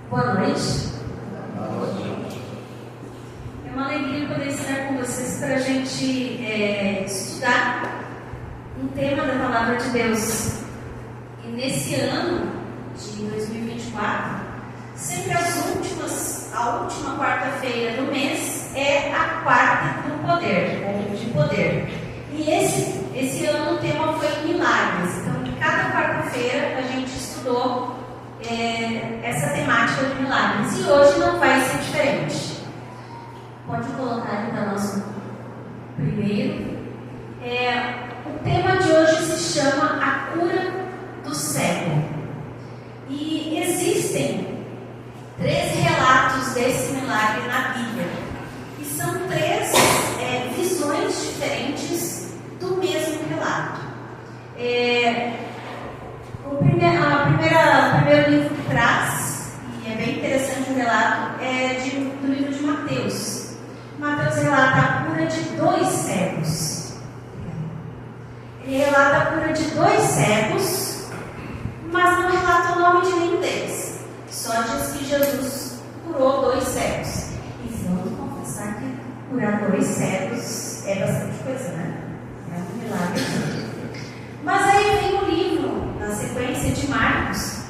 Boa noite. É uma alegria poder estar com vocês para a gente estudar um tema da Palavra de Deus. E nesse ano de 2024, sempre a última quarta-feira do mês é a quarta do poder, ou de poder. E esse ano o tema foi milagres. Então, cada quarta-feira a gente estudou essa temática de milagres. E hoje não vai ser diferente. Pode colocar aí para nós primeiro. O tema de hoje se chama A Cura do Cego. E existem 3 relatos desse milagre na Bíblia. E são 3 visões diferentes do mesmo relato. O primeiro livro que traz, e é bem interessante o relato, é do livro de Mateus. Mateus relata a cura de 2 cegos. Ele relata a cura de 2 cegos, mas não relata o nome de nenhum deles. Só diz que Jesus curou 2 cegos. E vamos confessar que curar 2 cegos é bastante coisa, né? É um milagre. Mas aí vem o livro, na sequência de Marcos,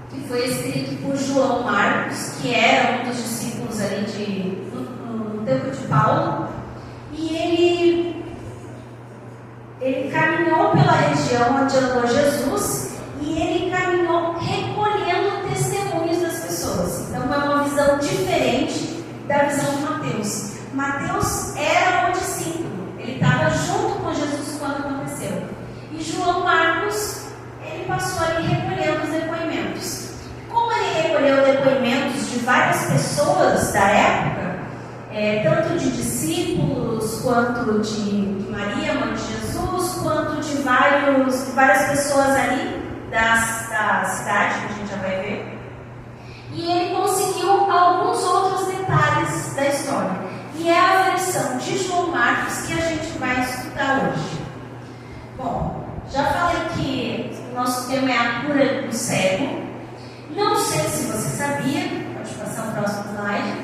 que foi escrito por João Marcos, que era um dos discípulos ali no tempo de Paulo. E ele caminhou pela região onde andou Jesus, e ele caminhou recolhendo testemunhos das pessoas. Então é uma visão diferente da visão de Mateus. Mateus era o discípulo, ele estava junto com Jesus quando aconteceu. E João Marcos, ele passou ali recolhendo os depoimentos. Como ele recolheu depoimentos de várias pessoas da época, tanto de discípulos, quanto de Maria, mãe de Jesus, quanto de várias pessoas ali da cidade, que a gente já vai ver. E ele conseguiu alguns outros detalhes da história. E é a versão de João Marcos que a gente vai estudar hoje. Bom, já falei que o nosso tema é a cura do cego. Não sei se você sabia, pode passar o próximo slide,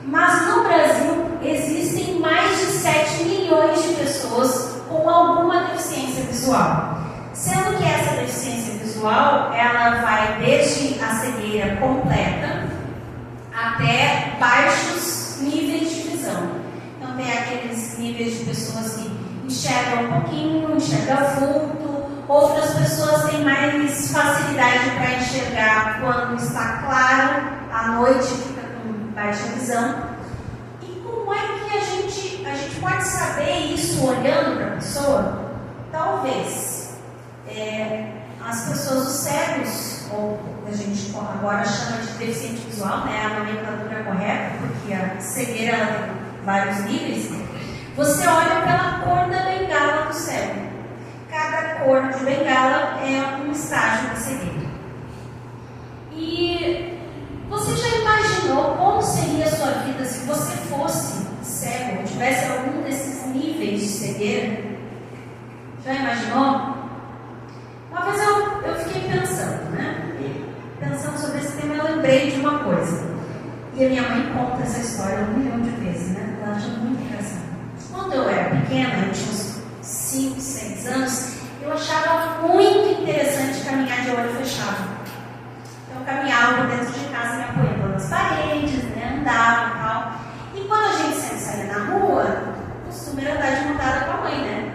mas no Brasil existem mais de 7 milhões de pessoas com alguma deficiência visual. Sendo que essa deficiência visual, ela vai desde a cegueira completa até baixos níveis de visão. Então tem aqueles níveis de pessoas que enxergam um pouquinho, enxergam vulto. Outras pessoas têm mais facilidade para enxergar quando está claro, à noite fica com baixa visão. E como é que a gente pode saber isso olhando para a pessoa? Talvez as pessoas, os cegos, ou a gente agora chama de deficiente visual, né, a nomenclatura correta, porque a cegueira ela tem vários níveis. Você olha pela cor da bengala do cego. Cada cor de bengala é um estágio da cegueira. E você já imaginou como seria a sua vida se você fosse cego, ou tivesse algum desses níveis de cegueira? Já imaginou? Uma vez eu fiquei pensando, né? Pensando sobre esse tema, eu lembrei de uma coisa. E a minha mãe conta essa história 1 milhão de vezes, né? Ela acha muito engraçado. Quando eu era pequena, eu tinha uns 5, 6 anos, eu achava muito interessante caminhar de olho fechado. Então eu caminhava dentro de casa, me apoiando nas paredes, né? Andava e tal. E quando a gente sempre saía na rua, o costume era andar de mão dada com a mãe, né?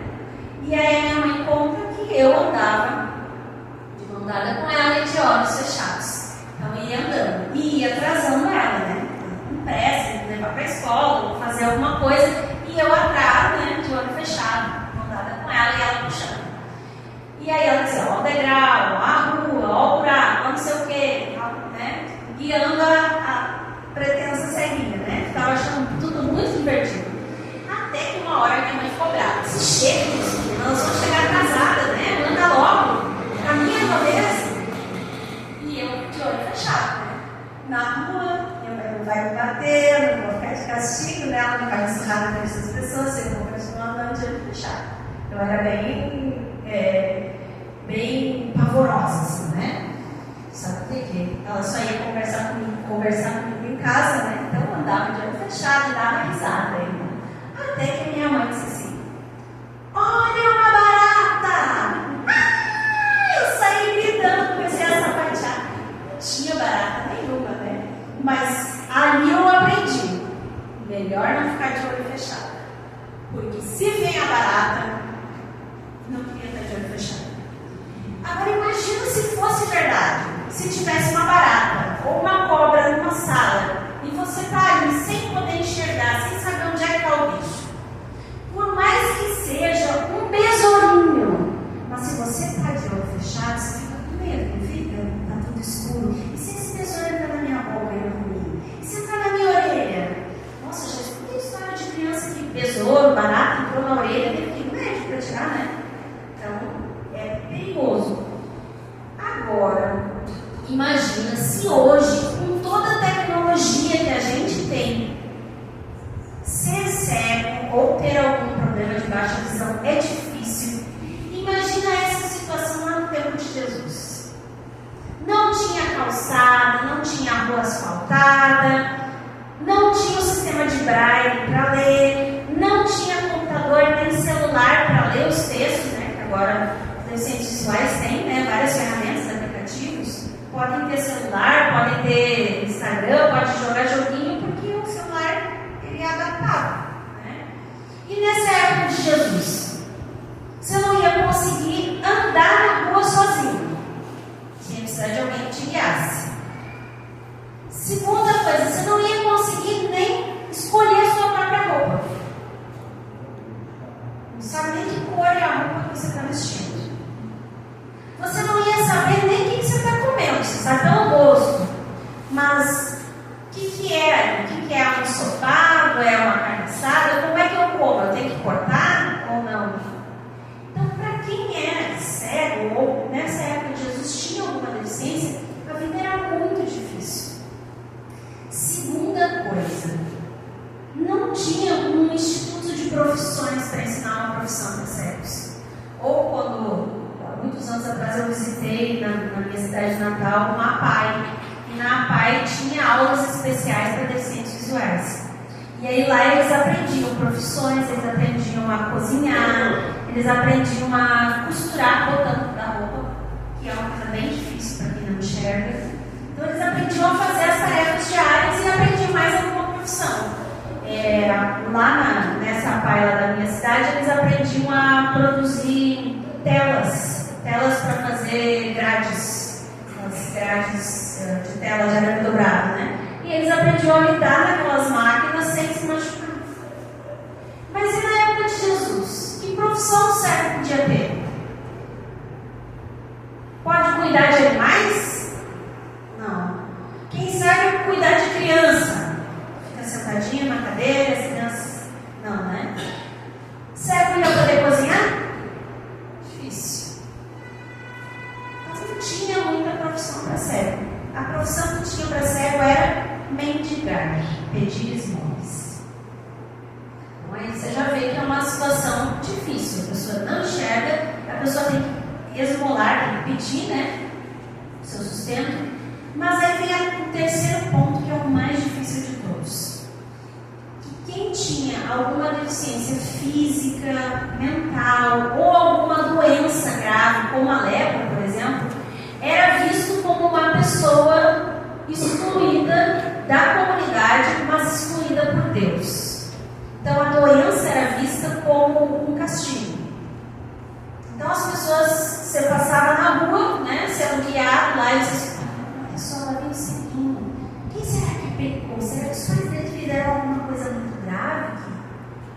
E aí a minha mãe conta que eu andava de mão dada com ela e de olhos fechados. Então eu ia andando e ia atrasando ela, né? Com pressa, levar para a escola, fazer alguma coisa. E eu atrás, né, de olho fechado, montada com ela e ela puxando. E aí ela dizia, ó o degrau, ó a rua, ó o buraco, ó não sei o quê, né, guiando a pretensa ceguinha, né, ficava achando tudo muito divertido. Até que uma hora minha mãe ficou brava, se chega, nós vamos chegar atrasada, né, anda logo, caminha uma vez. E eu de olho fechado, né, na rua. Não vai me bater, não vou ficar de castigo, né? Ela não vai me ensinar na frente das pessoas, eu vou continuar andando de olho fechado. Eu era bem pavorosa, assim, né? Sabe por quê? Ela só ia conversar comigo em casa, né? Então eu andava de olho fechado e dava risada ainda. Até que minha mãe disse assim: olha uma barata! Eu saí gritando, comecei a sapatear. Não tinha barata nenhuma, né? Mas ali eu aprendi: melhor não ficar de olho fechado. Porque se vem a barata, não queria estar de olho fechado. Agora imagina se fosse verdade. Se tivesse uma barata ou uma cobra numa sala e você está ali sem poder enxergar, sem saber onde é que está o bicho. Por mais que seja um besourinho, mas se você está de olho fechado, você fica com medo, não fica? Está tudo escuro. E se esse besouro entrar na minha boca e eu comi? E se entrar na minha orelha? Nossa, já escutei história de criança que besouro, barata, entrou na orelha, teve que ir no médico para tirar, né? Então, é perigoso. Agora, imagina se hoje, com toda a tecnologia que a gente tem, ser cego ou ter algum problema de baixa visão é difícil. Imagina essa situação lá no tempo de Jesus. Não tinha calçada, não tinha rua asfaltada, não tinha o sistema de braille para ler, não tinha computador nem celular para ler os textos, né? Que agora os deficientes visuais têm, né? Várias ferramentas, aplicativos. Podem ter celular, podem ter Instagram, pode jogar joguinho, porque o celular ele é adaptado, né? E nessa época de Jesus, você não ia conseguir andar na rua sozinho. Tinha precisar de alguém que te guiasse. Segunda coisa, você não ia conseguir nem escolher a sua própria roupa. Não sabe nem que cor é a roupa que você está vestindo. Você não ia saber nem o que você está comendo. Você sabe pelo gosto. Mas o que é? O que é um ensopado? É uma carne assada? Como é que eu como? Eu tenho que cortar ou não? Então, para quem era cego ou nessa época de Jesus tinha alguma deficiência, a vida era muito difícil. Segunda coisa, não tinha um instituto de profissões para ensinar uma profissão para cegos. Ou quando, há muitos anos atrás, eu visitei na minha cidade natal uma APAE. E na APAE tinha aulas especiais para deficientes visuais. E aí lá eles aprendiam profissões, eles aprendiam a cozinhar, eles aprendiam a costurar botando da roupa, que é uma coisa bem difícil para quem não enxerga. Então eles aprendiam a fazer as tarefas diárias e aprendiam mais alguma profissão. Nessa APAE lá da minha cidade, eles aprendiam a produzir telas para fazer grades, as grades de tela já era dobrada, né? E eles aprendiam a lidar naquelas máquinas sem se machucar. Mas e na época de Jesus? Que profissão certa podia ter? Pode cuidar de animais? Não. Quem sabe cuidar de criança? Fica sentadinho na cadeira, as crianças... Não, né? Cego ia poder cozinhar? Difícil. Mas não tinha muita profissão para cego. A profissão que tinha para cego era mendigar, pedir esmolas. Então aí você já vê que é uma situação difícil. A pessoa não enxerga, a pessoa tem que esmolar, tem que pedir, né? O seu sustento. Mas aí vem o terceiro ponto, que é o mais difícil de todos. Que quem tinha alguma deficiência física, mental ou alguma doença grave, como a lepra, por exemplo, era visto como uma pessoa excluída da comunidade, mas excluída por Deus. Então a doença era vista como um castigo. Então as pessoas, você passava na rua, né, sendo guiado lá e disse: a pessoa lá vem seguindo. Quem será que pecou? Será que os pais dele fizeram alguma coisa muito grave?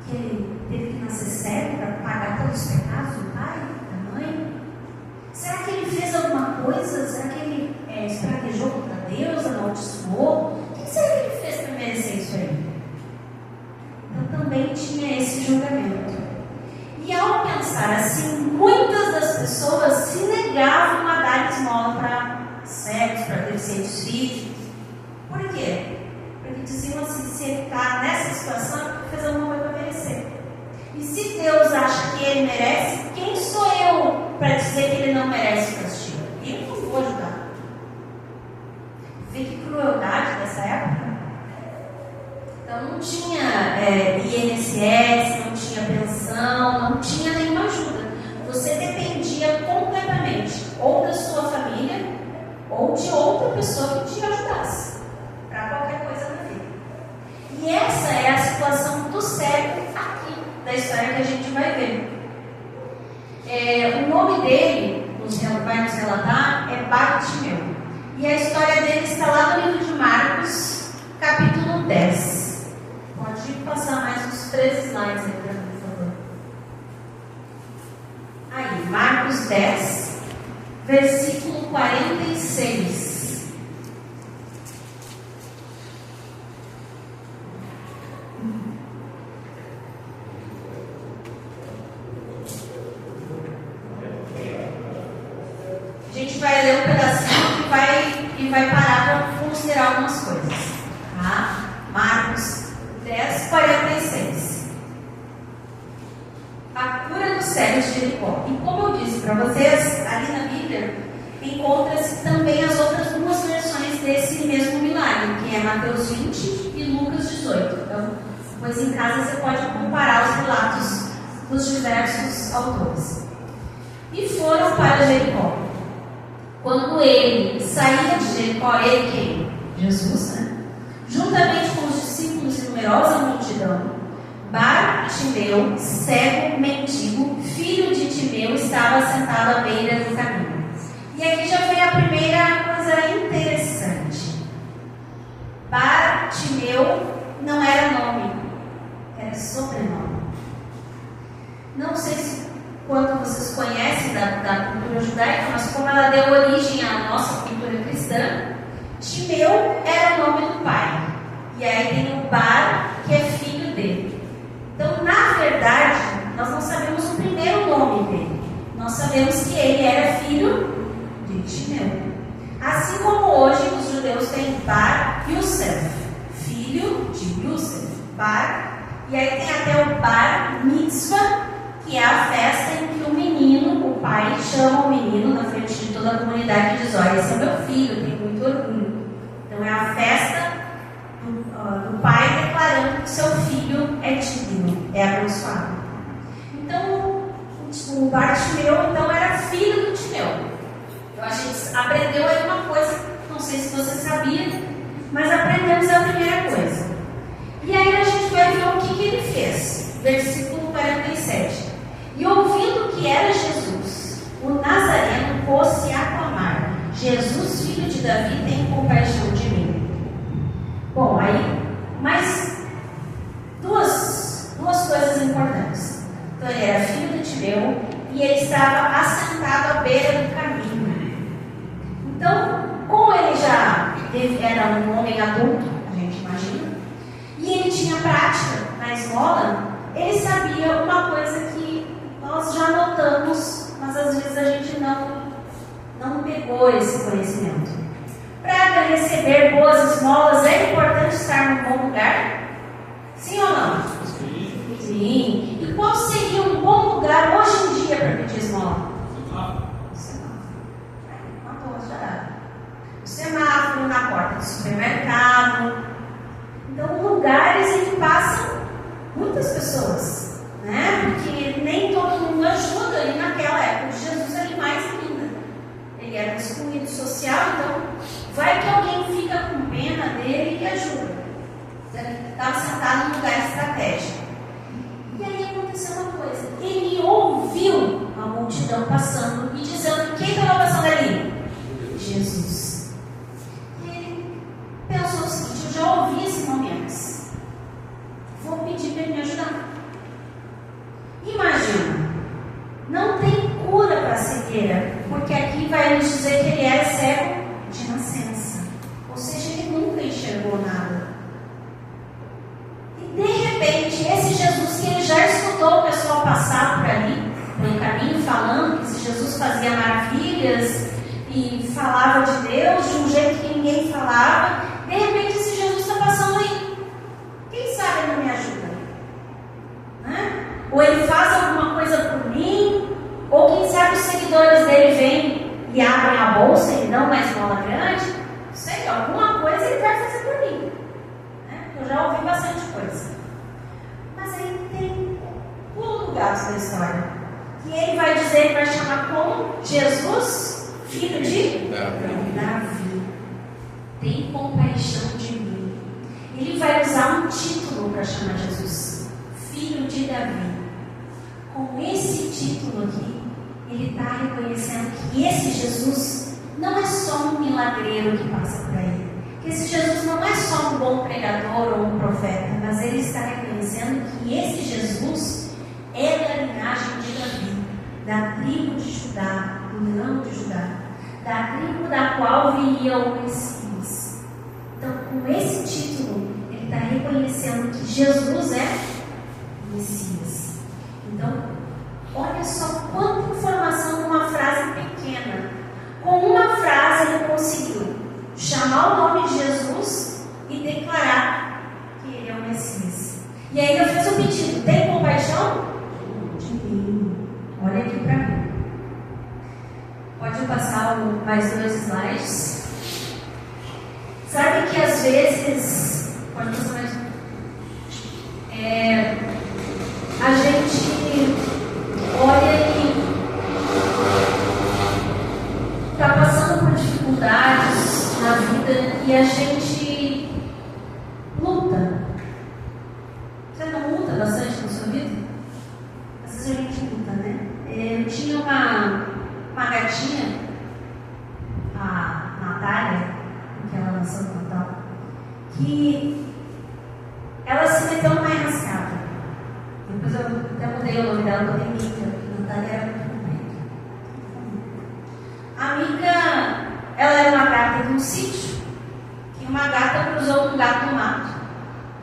Que ele teve que nascer cego para pagar todos os pecados do pai, da mãe? Será que ele fez alguma coisa? Será que ele espraguejou contra Deus, amaldiçoou? O que será que ele fez para merecer isso aí? Então também tinha esse julgamento. E ao pensar assim, muitas das pessoas se negavam a dar esmola para cegos, para deficientes físicos. Por quê? Porque diziam assim: se ele está nessa situação, fez alguma coisa para merecer. E se Deus acha que ele merece, quem sou eu para dizer que ele não merece o castigo? nessa época. Então não tinha INSS, não tinha pensão, não tinha nenhuma ajuda. Você dependia completamente ou da sua família ou de outra pessoa que te ajudasse para qualquer coisa na vida. E essa é a situação do cego aqui, da história que a gente vai ver. O nome dele, vai nos relatar, é Bartimeu. E a história dele está lá no livro de Marcos, capítulo 10. Pode passar mais uns 13 slides aí para mim, por favor. Aí, Marcos 10, versículo 46. A gente vai ler um pedacinho e vai parar para considerar algumas coisas. Tá? Marcos 10, 46. A cura dos cegos de Jericó. E como eu disse para vocês, ali na Bíblia encontra-se também as outras duas versões desse mesmo milagre, que é Mateus 20 e Lucas 18. Então, depois em casa você pode comparar os relatos dos diversos autores. E foram para Jericó. Quando ele saía de Jericó, ele quem? Jesus, né? Juntamente com os discípulos e numerosa multidão, Bartimeu, cego, mendigo, filho de Timeu, estava sentado à beira do caminho. E aqui já vem a primeira coisa interessante. Bartimeu não era nome, era sobrenome. Não sei se quanto vocês conhecem da cultura judaica, mas como ela deu origem à nossa cultura cristã, Timeu era o nome do pai. E aí tem o Bar, que é filho dele. Então, na verdade, nós não sabemos o primeiro nome dele. Nós sabemos que ele era filho de Timeu. Assim como hoje os judeus têm Bar Yosef, filho de Yosef, Bar. E aí tem até o Bar Mitzvah, que é a festa em que o menino, o pai, chama o menino na frente de toda a comunidade e diz: olha, esse é meu filho, eu tenho muito orgulho. Então é a festa do pai declarando que seu filho é digno, é abençoado. Então o Bartimeu então era filho do Timeu. Então a gente aprendeu aí uma coisa, não sei se você sabia, mas aprendemos a primeira coisa. E aí a gente vai ver o que ele fez. Versículo 47. E ouvindo que era Jesus, o Nazareno pôs-se a clamar: Jesus, filho de Davi, tem compaixão de mim. Bom, aí, mas duas coisas importantes. Então, ele era filho de Timeu e ele estava assentado à beira do caminho. Então, como ele já era um homem adulto, a gente imagina, e ele tinha prática na esmola, ele sabia uma coisa que nós já notamos, mas às vezes a gente não pegou esse conhecimento. Para receber boas esmolas, é importante estar num bom lugar? Sim ou não? Sim. E qual seria um bom lugar hoje em dia para pedir esmola? O semáforo. Matou, já era. O semáforo, na porta do supermercado. Então, lugares em que passam muitas pessoas, né? Porque nem todo mundo ajuda, e naquela época de Jesus ele mais ainda. Ele era excluído social, então vai que alguém fica com pena dele e ajuda. Ele estava sentado num lugar estratégico. E aí aconteceu uma coisa: ele ouviu a multidão passando e dizendo: quem estava passando ali? Jesus. E ele pensou o seguinte: eu já ouvi esse nome antes, vou pedir para ele me ajudar. Imagina, não tem cura para a cegueira, porque aqui vai nos dizer que ele era cego de nascença, ou seja, ele nunca enxergou nada. E de repente, esse Jesus que ele já escutou o pessoal passar por ali, pelo caminho, falando que esse Jesus fazia maravilhas e falava de Deus de um jeito que ninguém falava, de repente esse Jesus está passando aí. Quem sabe ele não me ajuda? Né? Ou ele faz alguma coisa por mim, ou quem sabe os seguidores dele vêm e abrem a bolsa e dão uma esmola grande. sei, alguma coisa ele vai fazer por mim. Né? Eu já ouvi bastante coisa. Mas aí tem pulo do gato da história. E ele vai dizer, ele vai chamar como Jesus, filho de Davi. Tem compaixão de mim. Ele vai usar um título para chamar Jesus, filho de Davi. Com esse título aqui, ele está reconhecendo que esse Jesus não é só um milagreiro que passa por aí. Que esse Jesus não é só um bom pregador ou um profeta, mas ele está reconhecendo que esse Jesus é da linhagem de Davi, da tribo de Judá, do leão de Judá, da tribo da qual viria o Messias. Então, com esse título, ele está reconhecendo que Jesus é o Messias. Então, olha só quanta informação numa frase pequena. Com uma frase ele conseguiu chamar o nome de Jesus e declarar que ele é o Messias. E ainda fez um pedido: tem compaixão de mim. Olha aqui para mim. Pode passar mais 2 slides. Sabe que às vezes, pode passar mais a gente olha e está passando por dificuldades na vida e a gente luta. Você não luta bastante na sua vida? Às vezes a gente luta, né? Eu tinha uma gatinha, a Natália, que ela nasceu no Natal, que ela se meteu numa enrascada. Depois eu até mudei o nome dela para Mica. Natália era muito bonita. A Mica, ela era uma gata de um sítio, que uma gata cruzou um gato no mato.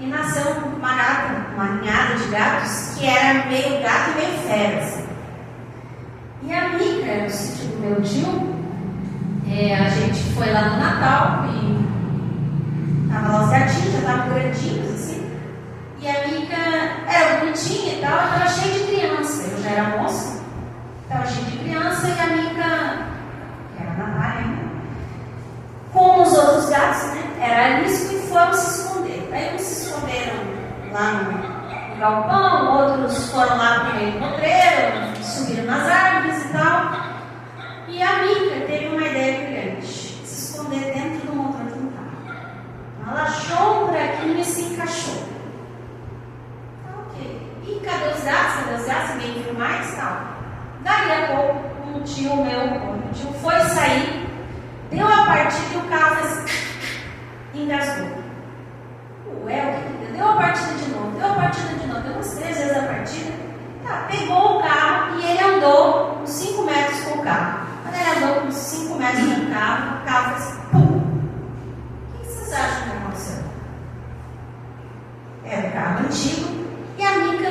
E nasceu uma gata, uma ninhada de gatos, que era meio gato e meio fera. Assim. E a Mica, era o sítio do meu tio. A gente foi lá no Natal e tava lá os gatinhos, já estavam grandinhos assim. E a Mica era bonitinha e tal, estava cheia de criança. Eu já era moça, estava cheia de criança e a Mica, que era a Natália, como os outros gatos, né? Era risco e foram se esconder. Aí uns se esconderam lá no galpão, outros foram lá para o meio do potreiro, subiram nas árvores e tal. E a Mica teve uma ideia brilhante: se esconder dentro do motor de um carro. Ela achou um buraquinho e se encaixou. Ok. E cadê os gatos? Cadê os gatos? Ninguém viu mais, tal. Daí a pouco, um tio foi sair, deu a partida e o carro fez... engasgou. Ué, o que deu? Deu a partida de novo, deu umas 3 vezes a partida. Tá, pegou o carro e ele andou uns 5 metros com o carro. Quando ele andou uns 5 metros com o carro fez pum. O que vocês acham que aconteceu? Era um carro antigo e a Mica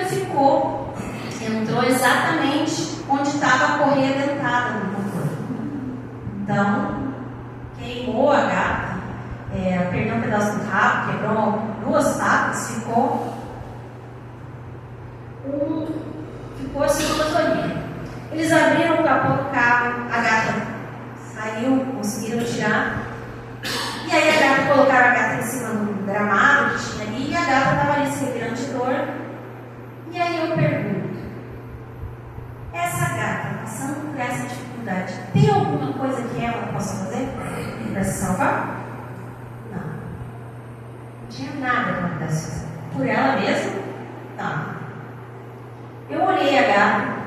entrou exatamente onde estava a correia dentada no motor. Então, queimou a gata, perdeu um pedaço do rabo, quebrou 2 patas, ficou assim uma olhinhas. Eles abriram o capô do carro, a gata saiu, conseguiram tirar. E aí a gata, colocaram a gata em cima do gramado que tinha ali, e a gata estava ali se revirando de dor. E aí eu pergunto: essa gata, passando por essa dificuldade, tem alguma coisa que ela possa fazer para se salvar? Não. Não tinha nada que ela pudesse fazer. Por ela mesma? Não. Eu olhei a gata,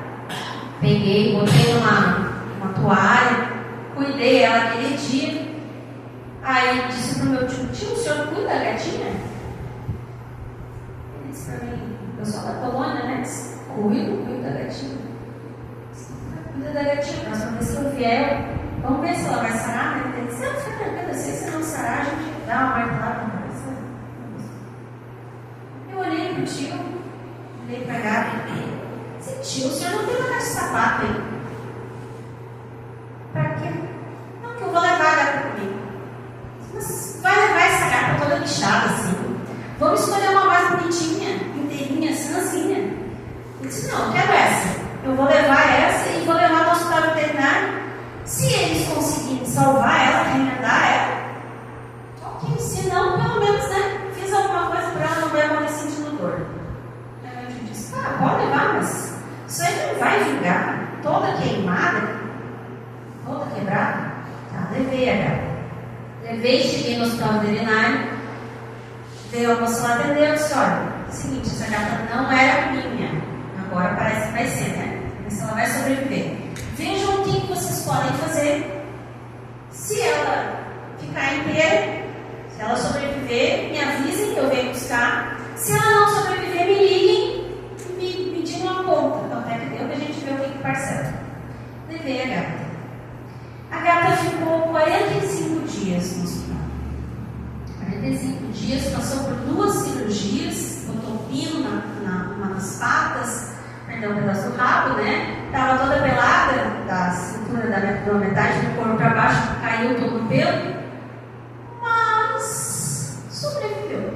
peguei, botei uma toalha, cuidei dela aquele dia. Aí disse pro meu tio: o senhor cuida da gatinha? Ele disse para mim: eu sou da colônia, né? Cuido da gatinha. Cuida da gatinha, mas uma vez que eu vier, vamos ver se ela vai sarar, né? Ele disse: não, fica tranquila, se não sarar, a gente dá uma martelada na cabeça. Eu olhei pro tio, olhei pra gata e disse: tio, o senhor não tem uma caixa de sapato aí? Pra quê? Não, que eu vou levar a gata comigo. Mas vai levar essa gata toda lixada assim. Vamos escolher uma mais bonitinha, inteirinha, sanzinha. Ele disse: não, eu quero essa. Eu vou levar essa e vou levar no hospital veterinário. Se eles conseguirem salvar ela, remendar ela, levei a gata. Levei, cheguei no hospital veterinário, veio a moça lá atender, eu disse, olha, seguinte, essa gata não era minha, agora parece que vai ser, né? Mas ela vai sobreviver. Vejam o que vocês podem fazer. Se ela ficar inteira, se ela sobreviver, me avisem que eu venho buscar. Se ela não sobreviver, me liguem e me digam uma conta. Então até que deu que a gente vê o que parcela. Levei a gata. A gata ficou 45 dias no hospital. 45 dias, passou por 2 cirurgias, botou pino nas patas, perdeu um pedaço do rabo, né? Estava toda pelada, da cintura da metade do corpo para baixo, caiu todo o pelo, mas sobreviveu.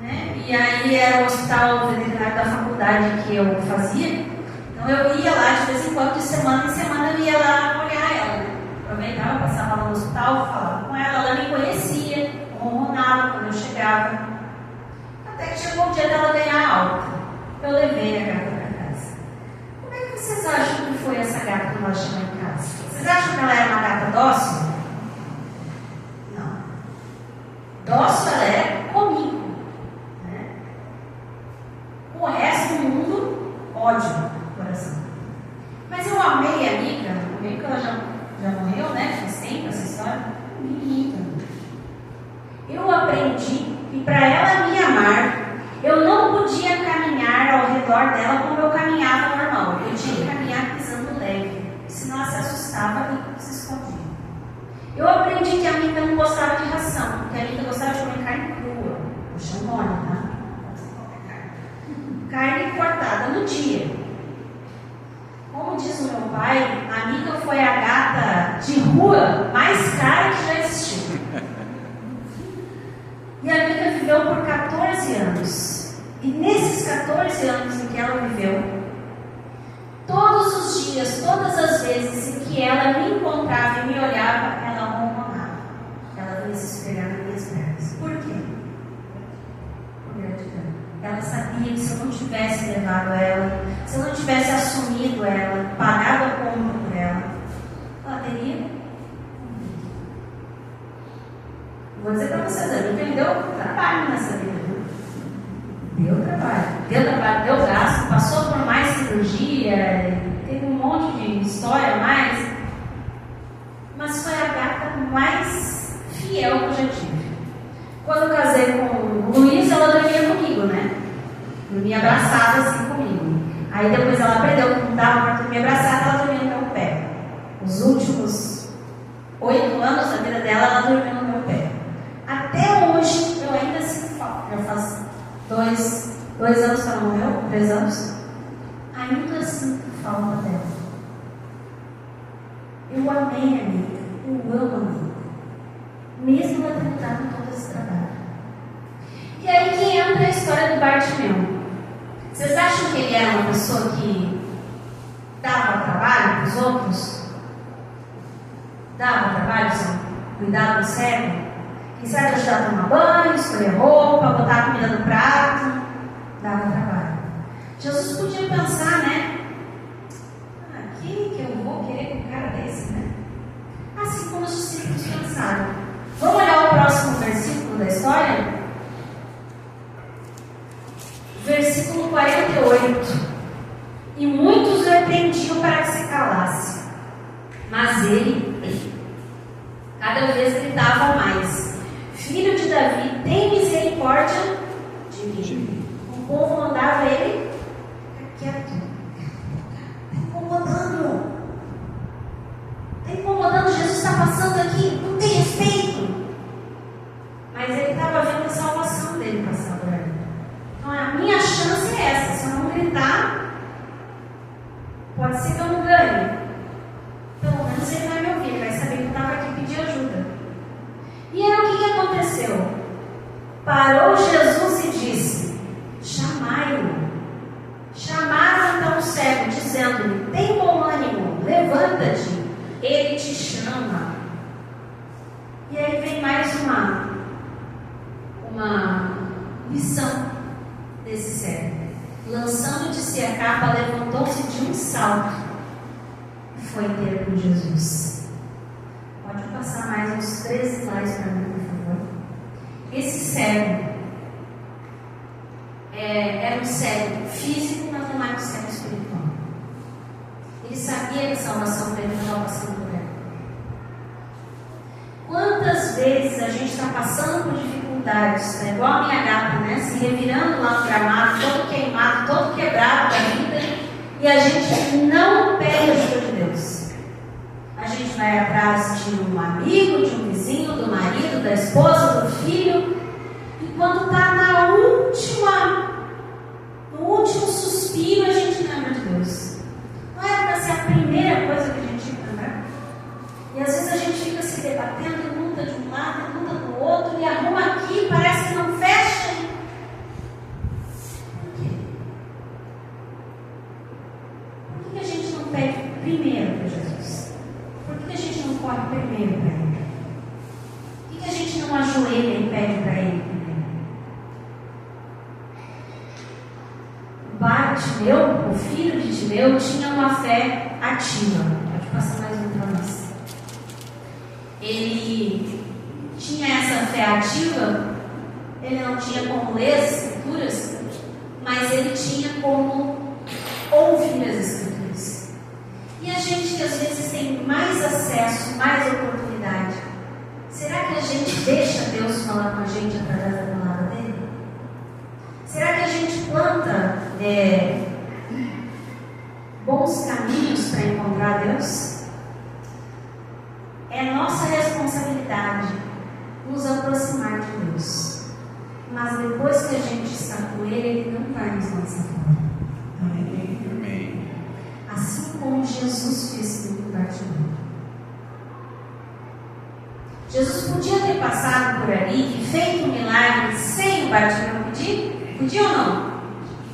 Né? E aí era o hospital veterinário da faculdade que eu fazia, então eu ia lá de vez em quando, de semana em semana, eu ia lá olhar ela. Né? Aproveitava, passava lá no hospital, falava com ela, ela me conhecia, ronronava quando eu chegava, até que chegou o dia dela ganhar alta. Eu levei a gata para casa. Como é que vocês acham que foi essa gata quando ela chegou em casa? Vocês acham que ela era uma gata dócil? Não. Dócil ela era comigo. Né? Com o resto do mundo, ódio no coração. Mas eu amei a amiga, amei que ela já morreu, né? Faz tempo essa história. Menina. Eu aprendi que para ela me amar, eu não podia caminhar ao redor dela como eu caminhava normal. Eu tinha que caminhar pisando leve, senão ela se assustava e se escondia. Eu aprendi que a Mica não gostava de ração, que a Mica gostava de comer carne crua. O chamone, tá? Carne cortada no dia. Como diz o meu pai, a Mica foi a gata de rua mais cara que já existiu. E a Mica viveu por 14 anos. E nesses 14 anos em que ela viveu, todos os dias, todas as vezes em que ela me encontrava e me olhava, ela ronronava. Ela veio se espelhar nas minhas pernas. Por quê? Por gratidão. Ela sabia que se eu não tivesse levado ela, se eu não tivesse assumido ela, pagado a conta por ela, ela teria. Vou dizer para vocês, a Mica me deu trabalho nessa vida. Deu trabalho, deu gasto, passou por mais cirurgia, teve um monte de história a mais, mas foi a gata mais fiel que eu já tive. Quando eu casei com o Luiz, ela dormia comigo, né? Dormia abraçada assim comigo. Aí depois ela aprendeu que não dava para dormir abraçada, ela dormia no meu pé. Os últimos 8 anos da vida dela, ela dormia no meu pé. Até hoje, eu ainda sinto falta. Já faz 2 anos que ela morreu, 3 anos. Ainda sinto falta dela. Eu amei a Mica, eu amo a Mica. Mesmo ela tendo dado todo esse trabalho. E aí que entra a história do Bartimeu. Vocês acham que ele era uma pessoa que dava trabalho para os outros? Dava trabalho, cuidava do cego? Quem sabe ajudar a tomar banho, escolher roupa, botar a comida no prato? Dava trabalho. Jesus podia pensar, né? Quem que eu vou querer com um cara desse, né? Assim como os discípulos pensaram. Vamos olhar o próximo versículo da história? Versículo 48. E muitos o repreendiam para que se calasse. Mas ele, cada vez gritava mais: Filho de Davi, tem misericórdia de mim. O povo mandava ele ficar quieto. Está incomodando. Está incomodando. Jesus está passando aqui. Não tem respeito. Mas ele estava vendo a salvação dele passar por ali. Então a minha chance é essa. Se eu não gritar, pode ser que eu não ganhe. Pelo menos ele vai me ouvir. Ele vai saber que eu estava aqui e pedir ajuda. E aí o que aconteceu? Parou Jesus e disse: chamai-o. Chamaram então o cego, dizendo-lhe: tem bom ânimo, levanta-te, ele te chama. E aí vem mais uma lição desse cego. Lançando de si a capa, levantou-se de um salto e foi ter com Jesus. passando por dificuldades, né? Igual a minha gata, né? Se revirando lá no gramado, todo queimado, todo quebrado da vida, e a gente não pede ajuda de Deus. A gente vai atrás de um amigo, de um vizinho, do marido, da esposa, do filho, e quando está no último suspiro, a gente lembra de Deus. Não é para ser a primeira coisa que a gente lembra. E às vezes a gente fica se debatendo, luta de um lado, luta do outro, e arruma aqui, parece que não fecha. Por quê? Por que a gente não pede primeiro para Jesus? Por que a gente não corre primeiro para Ele? Por que a gente não ajoelha e pede para Ele primeiro? Bartimeu, o filho de Timeu, tinha uma fé ativa. Pode passar mais um para nós. Ele tinha essa fé ativa, ele não tinha como ler as Escrituras, mas ele tinha como ouvir as Escrituras. E a gente que às vezes tem mais acesso, mais oportunidade, será que a gente deixa Deus falar com a gente através da palavra dele? Será que a gente planta bons caminhos para encontrar Deus? É nossa responsabilidade nos aproximar de Deus. Mas depois que a gente está com Ele não vai nos lançar fora. Amém. Assim como Jesus fez com Bartimeu. Jesus podia ter passado por ali e feito um milagre sem o Bartimeu pedir? Podia ou não?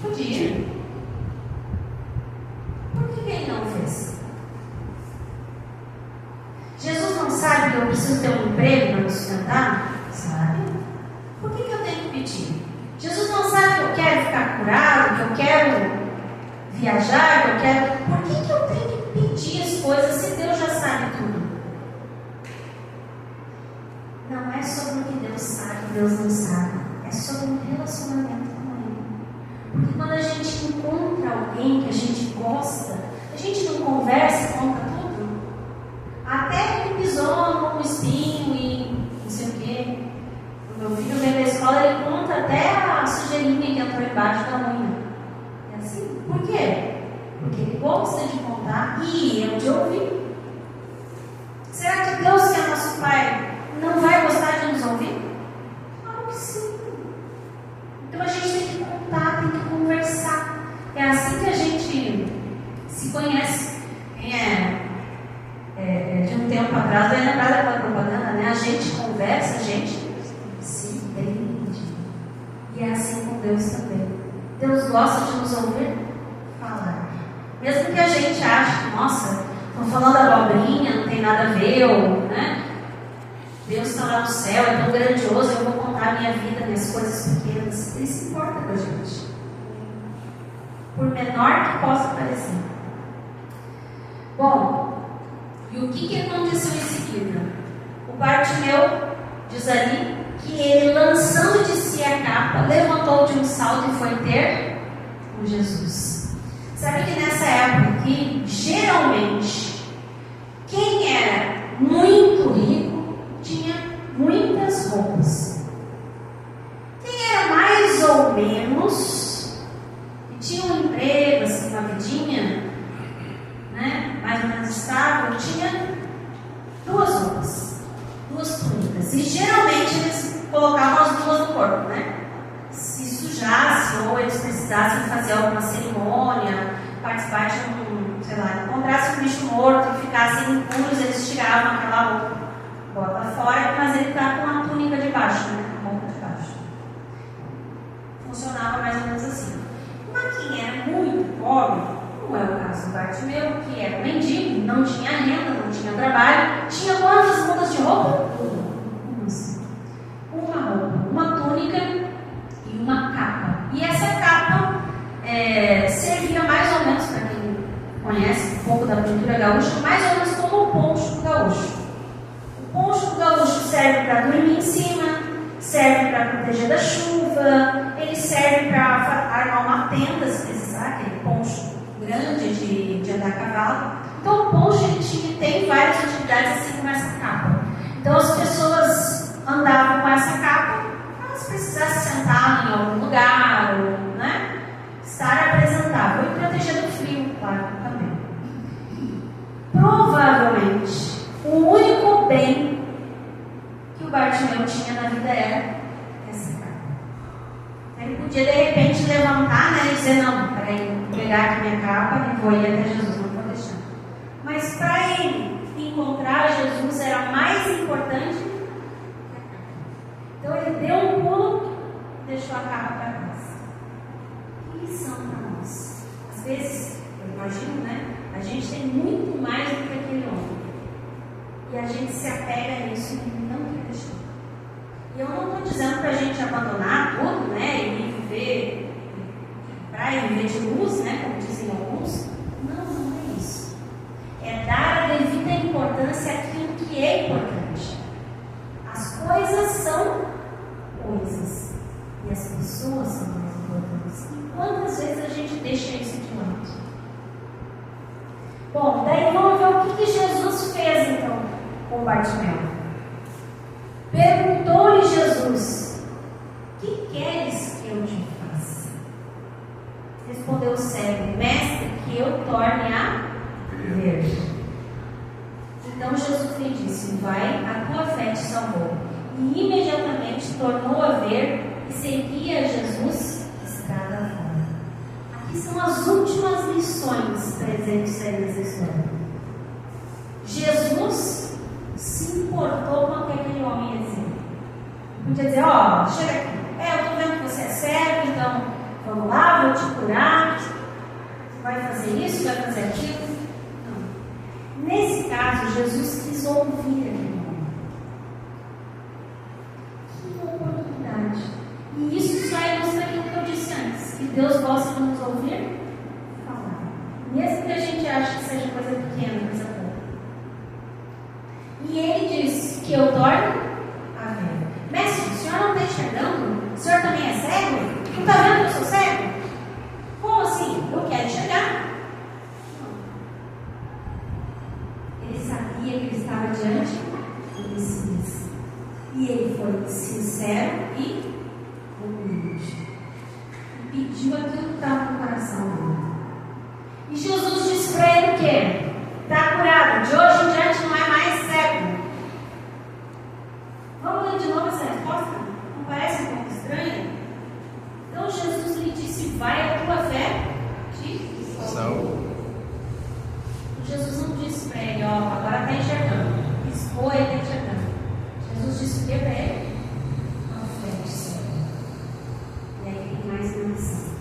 Podia. Por que ele não fez? Jesus não sabe que eu preciso ter um emprego para me sustentar? Sabe. Por que eu tenho que pedir? Jesus não sabe que eu quero ficar curado, que eu quero viajar, que eu quero... Por que eu tenho que pedir as coisas se Deus já sabe tudo? Não é sobre o que Deus sabe, Deus não sabe. É sobre um relacionamento com Ele. Porque quando a gente encontra alguém que a gente gosta, a gente não conversa e conta tudo. Até que pisou no espinho e não sei o quê. O meu filho vem da escola, ele conta até a sujeirinha que entrou embaixo da unha. É assim. Por quê? Porque ele gosta de contar e eu de ouvir. Será que Deus, que é nosso Pai, não vai gostar de nos ouvir? Claro que sim. Então a gente tem que contar, tem que conversar. É assim que a gente se conhece. De um tempo atrás, vai lembrar daquela propaganda, né? A gente conversa, a gente se entende. E é assim com Deus também. Deus gosta de nos ouvir falar. Mesmo que a gente ache que, nossa, estão falando abobrinha, não tem nada a ver, ou, né? Deus está lá no céu, é tão grandioso, eu vou contar a minha vida, minhas coisas pequenas. Ele se importa com a gente. Por menor que possa parecer. Bom, e o que aconteceu em seguida? O Bartimeu diz ali que ele, lançando de si a capa, levantou de um salto e foi ter com Jesus. Sabe que nessa época aqui, geralmente, quem era muito rico tinha muitas roupas. Quem era mais ou menos, e tinha um emprego, assim, uma vidinha, né, mais ou menos estável, tinha duas roupas, duas túnicas. E geralmente eles colocavam as duas no corpo, né? Se sujasse ou eles precisassem fazer alguma cerimônia, participar de um, sei lá, encontrasse um bicho morto e ficassem impuros, eles tiravam aquela roupa, bota fora, mas ele está com a túnica de baixo, né? A roupa de baixo. Funcionava mais ou menos assim. Mas quem era muito pobre, não é o caso do Bartimeu, que era mendigo, não tinha renda, não tinha trabalho, tinha quantas mudas de roupa? Uma roupa, uma túnica e uma capa. E essa capa servia mais ou menos, para quem conhece um pouco da cultura gaúcha, mais ou menos como o poncho do gaúcho. O poncho do gaúcho serve para dormir em cima, serve para proteger da chuva, ele serve para armar uma tenda, se precisar, aquele poncho grande de andar a cavalo. Então o poncho tem várias utilidades assim como essa capa. Então as pessoas andavam com essa O único bem que o Bartimeu tinha na vida era essa capa. Ele podia de repente levantar, né, e dizer: não, peraí, vou pegar aqui minha capa e vou ir até Jesus, não vou deixar. Mas para ele encontrar Jesus era mais importante que a capa. Então ele deu um pulo e deixou a capa para trás. Que lição para nós? Às vezes, eu imagino, né, a gente tem muito mais do que aquele homem. E a gente se apega a isso e não quer deixar. E eu não estou dizendo para a gente abandonar tudo, né, e viver praia, viver de luz, né, como dizem alguns. Não, não é isso. É dar a devida importância àquilo que é importante. As coisas são coisas e as pessoas são mais importantes. E quantas vezes a gente deixa isso de lado? Bom, daí vamos ver o que Jesus fez então com Bartimeu. Perguntou-lhe Jesus: que queres que eu te faça? Respondeu o cego: mestre, que eu torne a ver. Então Jesus lhe disse: vai, a tua fé te salvou. E imediatamente tornou a ver e seguia Jesus estrada fora. Aqui são as últimas lições presentes aí nessa história. Jesus se importou com o que aquele homem ia dizer. Podia dizer: ó, chega aqui, eu estou vendo que você é cego, então vamos lá, vou te curar, vai fazer isso, vai fazer aquilo. Não. Nesse caso, Jesus quis ouvir aquele homem. Que oportunidade. E isso só ilustra aquilo que eu disse antes, que Deus gosta de nos ouvir falar, mesmo que a gente ache que seja coisa pequena, coisa pouca. E ele diz: que eu torne a ver. Mestre, o senhor não está enxergando? O senhor também é cego? Não está vendo que eu sou cego? Como assim? Eu quero enxergar. Não. Ele sabia que ele estava diante do Messias. E ele foi sincero e humilde. E pediu aquilo que estava no coração dele. E Jesus disse para ele o quê? Está curado. De hoje em diante não é mais cego. Vamos ler de novo essa resposta? Não parece um pouco estranho? Então Jesus lhe disse: vai, a tua fé te salvou. Jesus não disse para ele: ó, agora está enxergando. Expôs, ele está enxergando. Jesus disse o que para ele? A fé te salvou. E aí tem mais uma lição.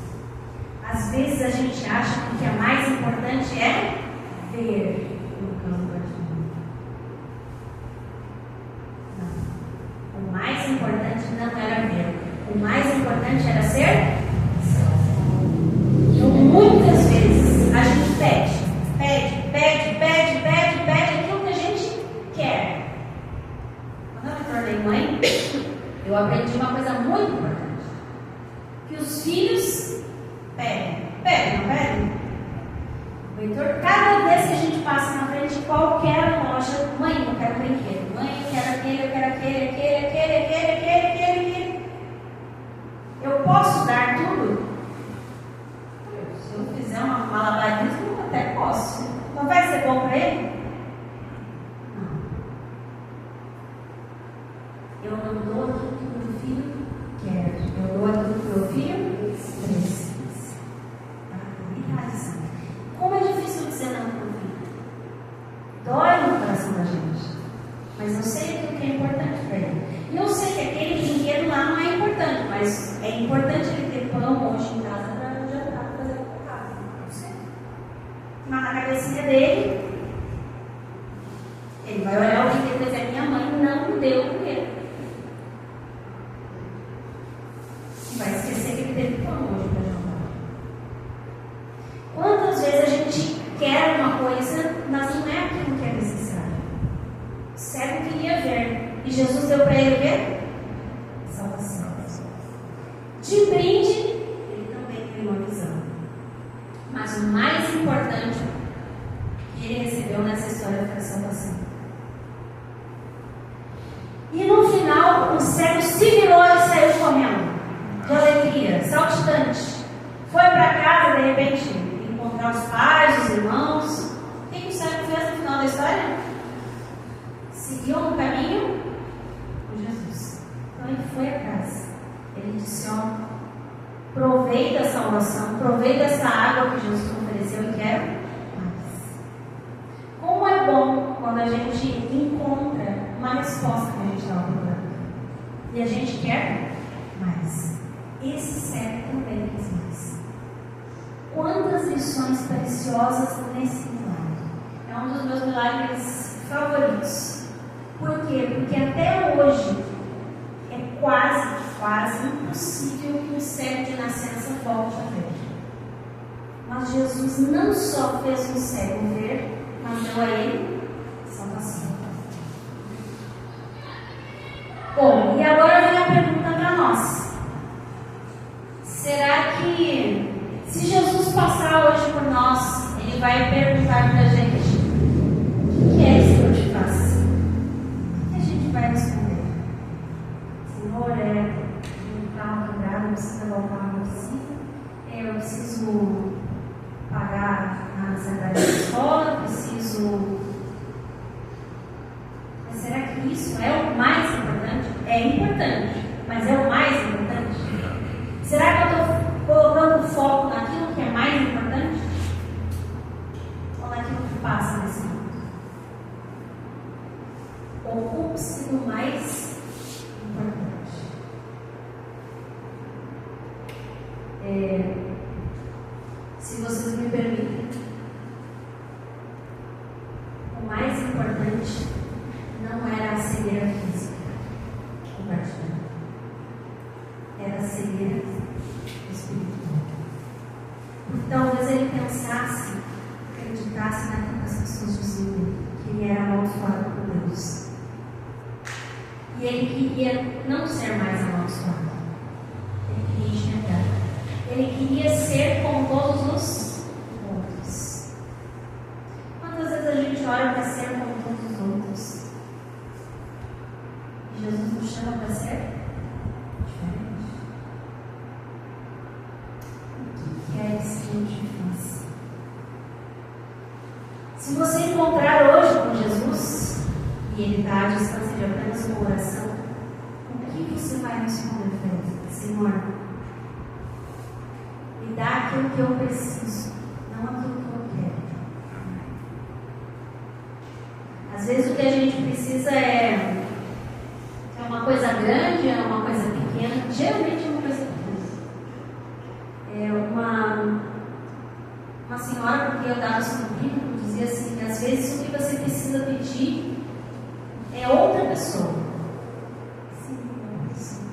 Às vezes a gente acha que o que é mais importante é ver. No caso do Bartimeu. Não. O mais importante não era ver. O mais importante era ser salvo. Então, muitas vezes a gente pede aquilo que a gente quer. Quando eu me tornei mãe, eu aprendi uma coisa muito importante: que os filhos pedem, não pedem? Heitor, cada vez que a gente passa na frente de qualquer loja: mãe, eu quero brinquedo, mãe, eu quero aquele. Eu posso dar tudo? Se eu fizer uma malabarismo, eu até posso. Então vai ser bom para ele? Não. Eu não dou aquilo que o meu filho quer. Eu dou aquilo que o meu filho precisa. Como é difícil dizer não para o filho. Dói no coração da gente. Mas eu sei aquilo que é importante para ele. E eu sei que aquele brinquedo lá não é importante, mas é importante ele ter pão hoje em casa para jantar, para fazer o casa. Eu sei. Mas na cabecinha dele, ele vai olhar o brinquedo e dizer: minha mãe não me deu o brinquedo. E vai esquecer que ele teve pão hoje para jantar. Quantas vezes a gente quer uma coisa, mas não é aquilo que é necessário? O cego queria ver. E Jesus deu para ele o quê? Salvação. De brinde, ele também teve uma visão. Mas o mais importante que ele recebeu nessa história foi a salvação. E no final, o cego se virou e saiu correndo, de alegria, saltitante. Foi para casa, de repente, encontrar os pais, os irmãos. O que o cego fez no final da história? seguiu no caminho com Jesus. Então ele foi atrás. Ele disse: ó, provei da salvação, provei dessa água que Jesus ofereceu e quero mais. Como é bom quando a gente encontra uma resposta que a gente estava procurando e a gente quer mais. Esse cego também quis mais. Quantas lições preciosas nesse milagre! É um dos meus milagres favoritos. Por quê? Porque até hoje é quase impossível que um cego de nascença volte a ver. Mas Jesus não só fez um cego ver, mas deu a ele salvação. Bom, e agora vem a pergunta para nós. Será que, se Jesus passar hoje por nós, Ele vai perguntar para a gente: o que é isso que eu te faço? O que a gente vai responder? Senhor, um carro quebrado, eu preciso levar o carro na oficina, eu preciso pagar a sandália da escola, preciso... Mas será que isso é o mais importante? É importante, mas é o mais importante? Será que eu estou colocando foco naquilo que é mais importante? Ou naquilo que passa nesse mundo? Ocupe-se do mais importante. Se vocês me permitem, o mais importante não era a cegueira física compartilhada, era a cegueira espiritual. Talvez ele pensasse, acreditasse naquilo que as pessoas diziam, que ele era amaldiçoado por Deus. E ele queria não ser mais amaldiçoado. Ele queria enxergar. Ele queria ser como todos os outros. Quantas vezes a gente ora para ser como todos os outros? E Jesus nos chama para ser diferente. O que queres que eu te faça? Se você encontrar hoje com Jesus e Ele está à distância de apenas uma oração, o que você vai responder para Ele? Senhor, me dá aquilo que eu preciso, não aquilo que eu quero. Às vezes o que a gente precisa é uma coisa grande, é uma coisa pequena, geralmente é uma coisa pequena. Uma senhora com quem eu estava estudando dizia assim, que às vezes o que você precisa pedir é outra pessoa. Sim, outra pessoa.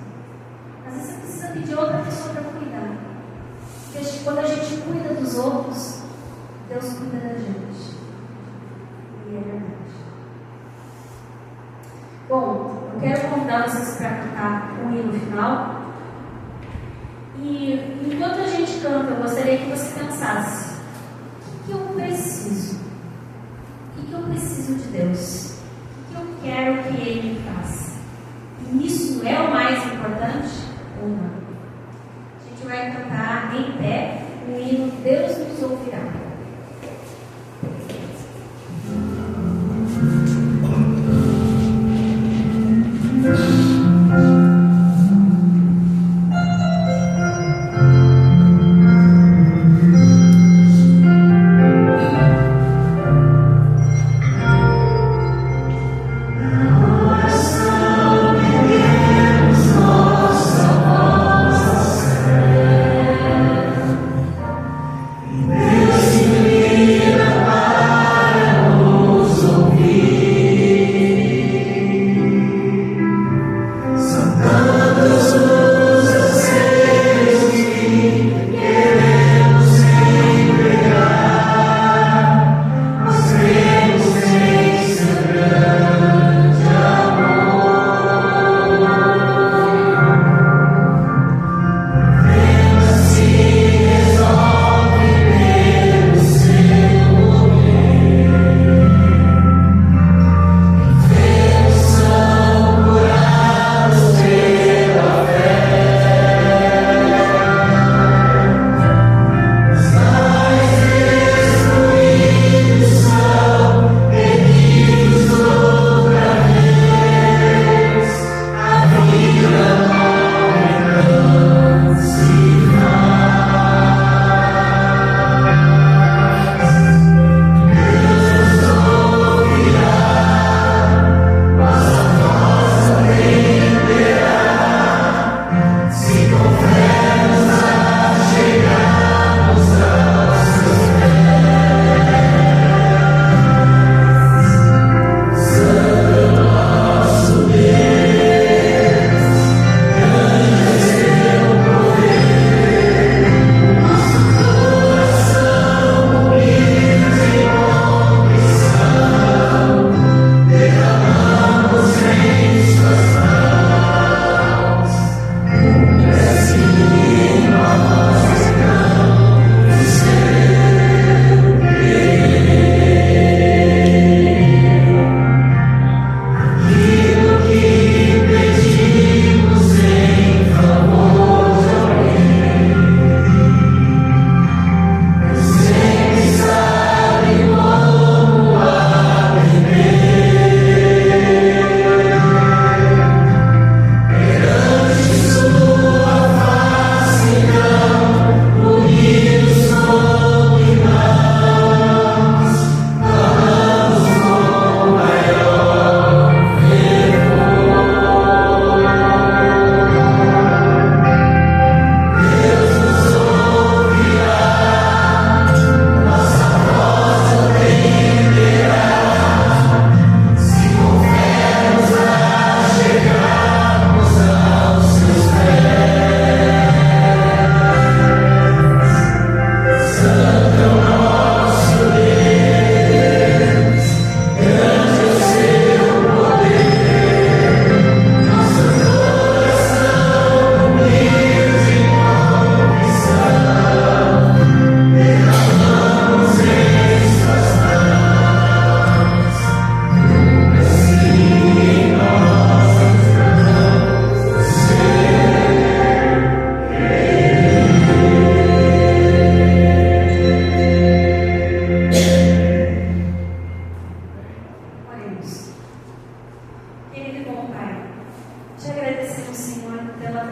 Às vezes você precisa pedir outra pessoa para cuidar. Porque quando a gente cuida dos outros, Deus cuida da gente. E é verdade. Bom, eu quero convidar vocês para cantar um hino final. E enquanto a gente canta, eu gostaria que você pensasse: o que eu preciso? O que eu preciso de Deus? O que eu quero que Ele me faça? E isso é o mais importante ou não? A gente vai cantar em pé o hino Deus nos ouvirá. Deus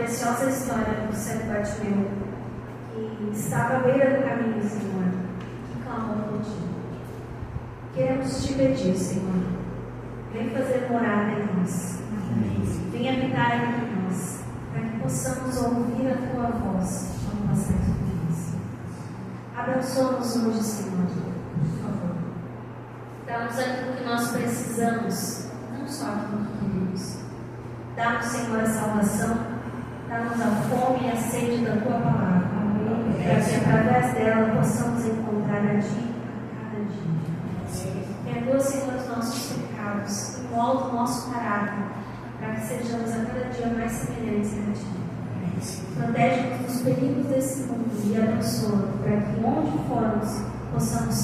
preciosa história do cego Bartimeu, que estava à beira do caminho, Senhor, que clamou por Ti. Queremos Te pedir, Senhor, vem fazer morada em nós. Vem habitar entre nós, para que possamos ouvir a Tua voz quando passarmos por nós. Abençoa-nos hoje, Senhor, por favor. Dá-nos aquilo que nós precisamos, não só aquilo que queremos. Dá-nos, Senhor, a salvação, dá-nos a fome e a sede da Tua palavra, para que através dela possamos encontrar a Ti a cada dia. Perdoa, Senhor, os nossos pecados, e molda o nosso caráter, para que sejamos a cada dia mais semelhantes a Ti. Protege-nos dos perigos desse mundo e abençoa, para que onde formos possamos